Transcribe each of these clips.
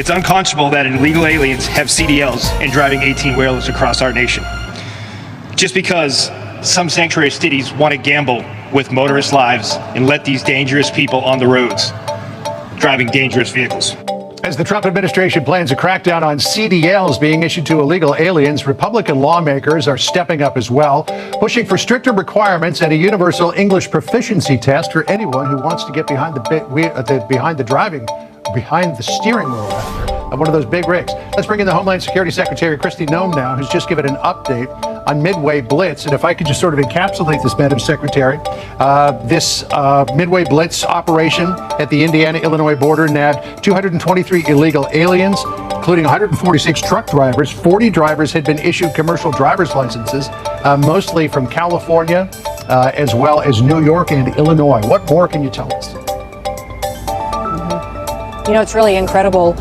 It's unconscionable that illegal aliens have CDLs and driving 18-wheelers across our nation. Just because some sanctuary cities want to gamble with motorist lives and let these dangerous people on the roads driving dangerous vehicles. As the Trump administration plans a crackdown on CDLs being issued to illegal aliens, Republican lawmakers are stepping up as well, pushing for stricter requirements and a universal English proficiency test for anyone who wants to get behind the steering wheel rather, of one of those big rigs. Let's bring in the Homeland Security Secretary Kristi Noem now, who's just given an update on Midway Blitz. And if I could just sort of encapsulate this, Madam Secretary, this Midway Blitz operation at the Indiana-Illinois border nabbed 223 illegal aliens, including 146 truck drivers. 40 drivers had been issued commercial driver's licenses, mostly from California, as well as New York and Illinois. What more can you tell us? You know, it's really incredible.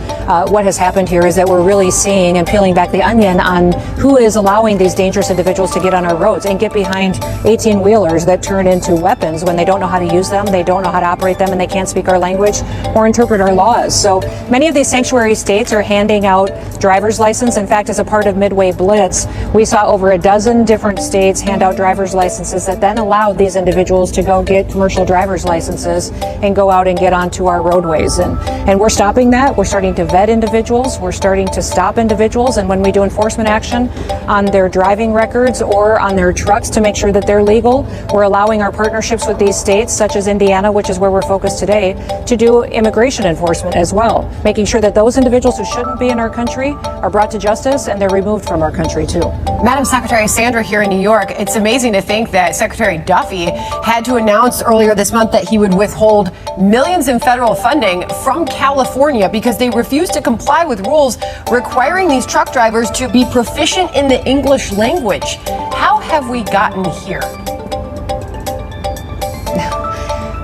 What has happened here is that we're really seeing and peeling back the onion on who is allowing these dangerous individuals to get on our roads and get behind 18-wheelers that turn into weapons when they don't know how to use them, they don't know how to operate them, and they can't speak our language or interpret our laws. So many of these sanctuary states are handing out driver's license. In fact, as a part of Midway Blitz, we saw over a dozen different states hand out driver's licenses that then allowed these individuals to go get commercial driver's licenses and go out and get onto our roadways. And we're stopping that. We're starting to vet individuals. We're starting to stop individuals. And when we do enforcement action on their driving records or on their trucks to make sure that they're legal, we're allowing our partnerships with these states, such as Indiana, which is where we're focused today, to do immigration enforcement as well, making sure that those individuals who shouldn't be in our country are brought to justice and they're removed from our country too. Madam Secretary, Sandra here in New York. It's amazing to think that Secretary Duffy had to announce earlier this month that he would withhold millions in federal funding from California because they refused to comply with rules requiring these truck drivers to be proficient in the English language. How have we gotten here?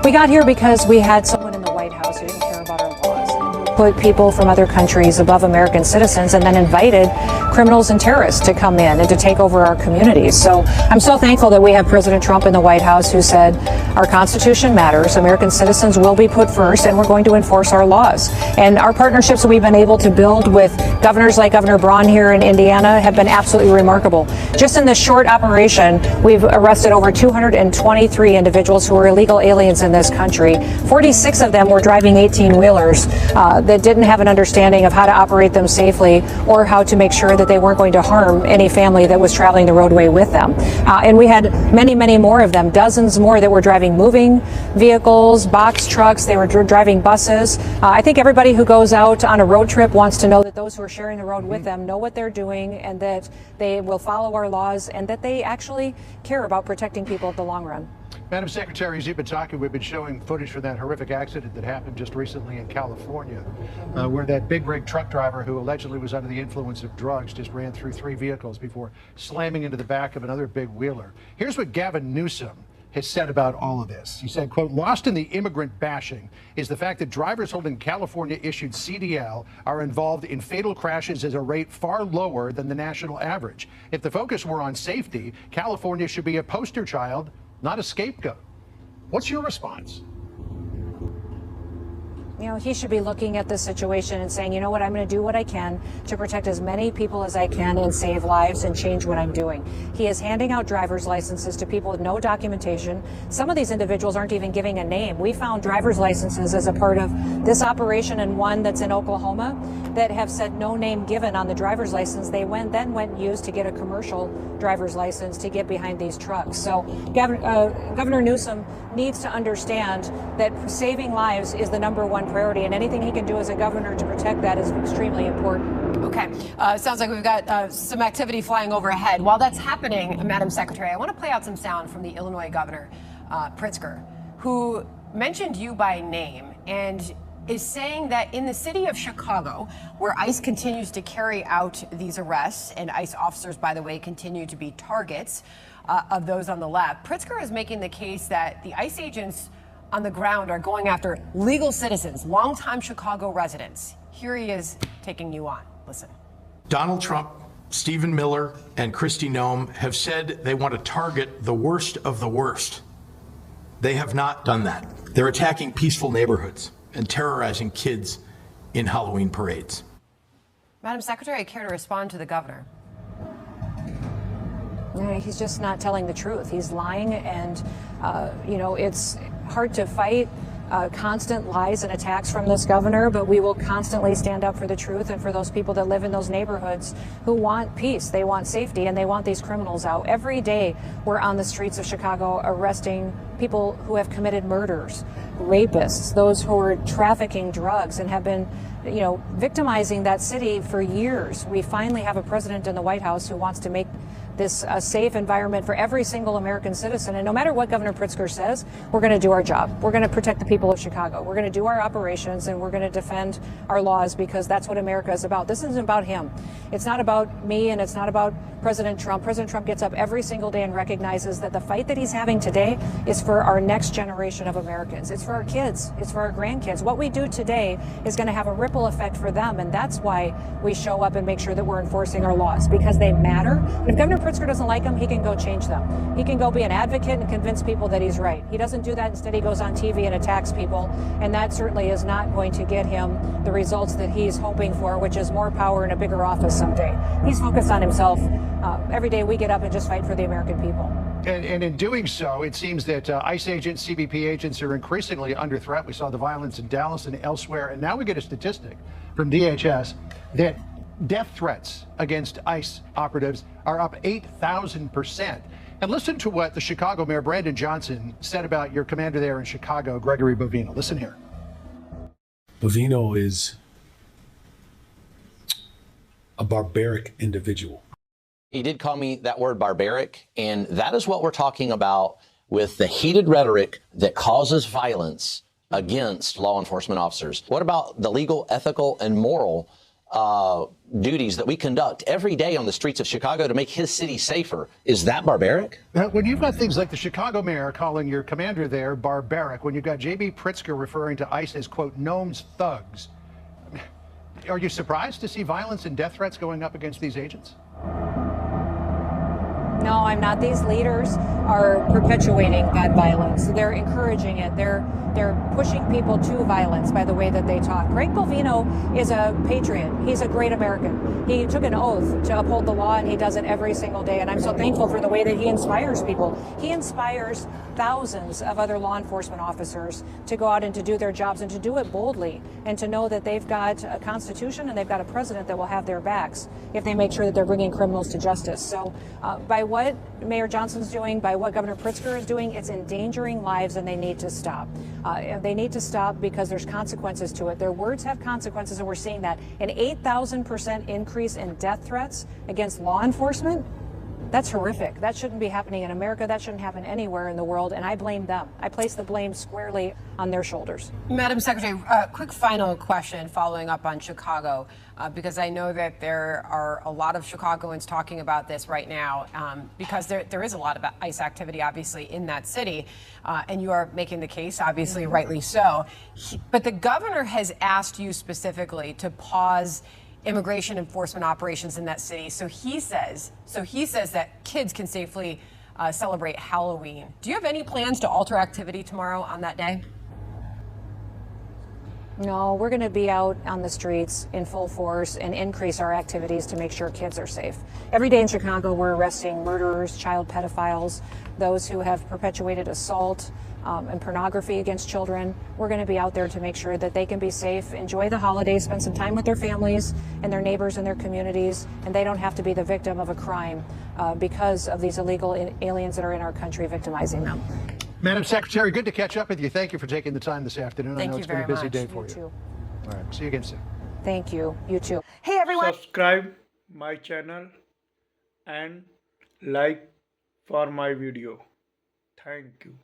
We got here because we had someone in the White House who didn't care about our laws and who put people from other countries above American citizens and then invited criminals and terrorists to come in and to take over our communities. So I'm so thankful that we have President Trump in the White House who said our Constitution matters, American citizens will be put first, and we're going to enforce our laws. And our partnerships we've been able to build with governors like Governor Braun here in Indiana have been absolutely remarkable. Just in this short operation, we've arrested over 223 individuals who are illegal aliens in this country. 46 of them were driving 18-wheelers that didn't have an understanding of how to operate them safely or how to make sure that they weren't going to harm any family that was traveling the roadway with them. And we had many, many more of them, dozens more that were driving moving vehicles, box trucks, they were driving buses. I think everybody who goes out on a road trip wants to know that those who are sharing the road with them know what they're doing and that they will follow our laws and that they actually care about protecting people at the long run. Madam Secretary, as you've been talking, we've been showing footage from that horrific accident that happened just recently in California, where that big rig truck driver who allegedly was under the influence of drugs just ran through 3 vehicles before slamming into the back of another big wheeler. Here's what Gavin Newsom has said about all of this. He said, quote, "Lost in the immigrant bashing is the fact that drivers holding California-issued CDL are involved in fatal crashes at a rate far lower than the national average. If the focus were on safety, California should be a poster child, not a scapegoat." What's your response? You know, he should be looking at this situation and saying, you know what, I'm going to do what I can to protect as many people as I can and save lives and change what I'm doing. He is handing out driver's licenses to people with no documentation. Some of these individuals aren't even giving a name. We found driver's licenses as a part of this operation and one that's in Oklahoma that have said no name given on the driver's license. They went and used to get a commercial driver's license to get behind these trucks. So Governor Newsom needs to understand that saving lives is the #1 priority, and anything he can do as a governor to protect that is extremely important. Okay, sounds like we've got some activity flying overhead. While that's happening, Madam Secretary, I want to play out some sound from the Illinois governor, Pritzker, who mentioned you by name and is saying that in the city of Chicago, where ICE continues to carry out these arrests, and ICE officers, by the way, continue to be targets of those on the left, Pritzker is making the case that the ICE agents on the ground are going after legal citizens, longtime Chicago residents. Here he is taking you on. Listen. Donald Trump, Stephen Miller, and Kristi Noem have said they want to target the worst of the worst. They have not done that. They're attacking peaceful neighborhoods and terrorizing kids in Halloween parades. Madam Secretary, care to respond to the governor? He's just not telling the truth. He's lying, and it's hard to fight constant lies and attacks from this governor, but we will constantly stand up for the truth and for those people that live in those neighborhoods who want peace, they want safety, and they want these criminals out. Every day we're on the streets of Chicago arresting people who have committed murders, rapists, those who are trafficking drugs and have been victimizing that city for years. We finally have a president in the White House who wants to make this a safe environment for every single American citizen. And no matter what Governor Pritzker says, we're going to do our job. We're going to protect the people of Chicago. We're going to do our operations, and we're going to defend our laws, because that's what America is about. This isn't about him. It's not about me, and it's not about President Trump. President Trump gets up every single day and recognizes that the fight that he's having today is for our next generation of Americans. It's for our kids. It's for our grandkids. What we do today is going to have a ripple effect for them, and that's why we show up and make sure that we're enforcing our laws, because they matter. And if Governor Pritzker doesn't like them, he can go change them. He can go be an advocate and convince people that he's right. He doesn't do that. Instead, he goes on TV and attacks people, and that certainly is not going to get him the results that he's hoping for, which is more power in a bigger office someday. He's focused on himself. Every day we get up and just fight for the American people. And in doing so, it seems that ICE agents, CBP agents are increasingly under threat. We saw the violence in Dallas and elsewhere. And now we get a statistic from DHS that death threats against ICE operatives are up 8,000%. And listen to what the Chicago Mayor Brandon Johnson said about your commander there in Chicago, Gregory Bovino. Listen here. Bovino is a barbaric individual. He did call me that word barbaric, and that is what we're talking about with the heated rhetoric that causes violence against law enforcement officers. What about the legal, ethical, and moral duties that we conduct every day on the streets of Chicago to make his city safer? Is that barbaric? When you've got things like the Chicago mayor calling your commander there barbaric, when you've got J.B. Pritzker referring to ICE as, quote, Noem's thugs, are you surprised to see violence and death threats going up against these agents? No, I'm not. These leaders are perpetuating that violence. They're encouraging it. They're pushing people to violence by the way that they talk. Greg Bovino is a patriot. He's a great American. He took an oath to uphold the law, and he does it every single day. And I'm so thankful for the way that he inspires people. He inspires thousands of other law enforcement officers to go out and to do their jobs and to do it boldly, and to know that they've got a constitution and they've got a president that will have their backs if they make sure that they're bringing criminals to justice. So by what Mayor Johnson's doing, by what Governor Pritzker is doing, it's endangering lives, and they need to stop. They need to stop because there's consequences to it. Their words have consequences, and we're seeing that. An 8,000% increase in death threats against law enforcement. That's horrific. That shouldn't be happening in America. That shouldn't happen anywhere in the world, and I blame them. I place the blame squarely on their shoulders. Madam Secretary, quick final question following up on Chicago, because I know that there are a lot of Chicagoans talking about this right now, because there is a lot of ICE activity, obviously, in that city, and you are making the case, obviously, rightly so. But the governor has asked you specifically to pause immigration enforcement operations in that city. So he says that kids can safely celebrate Halloween. Do you have any plans to alter activity tomorrow on that day? No, we're going to be out on the streets in full force and increase our activities to make sure kids are safe. Every day in Chicago, we're arresting murderers, child pedophiles, those who have perpetuated assault and pornography against children. We're going to be out there to make sure that they can be safe, enjoy the holidays, spend some time with their families and their neighbors and their communities, and they don't have to be the victim of a crime because of these illegal aliens that are in our country victimizing them. Madam Secretary, good to catch up with you. Thank you for taking the time this afternoon. Thank I know you it's been a very busy much. day for You you. too. All right. See you again soon. Thank you. You too. Hey, everyone. Subscribe my channel and like for my video. Thank you.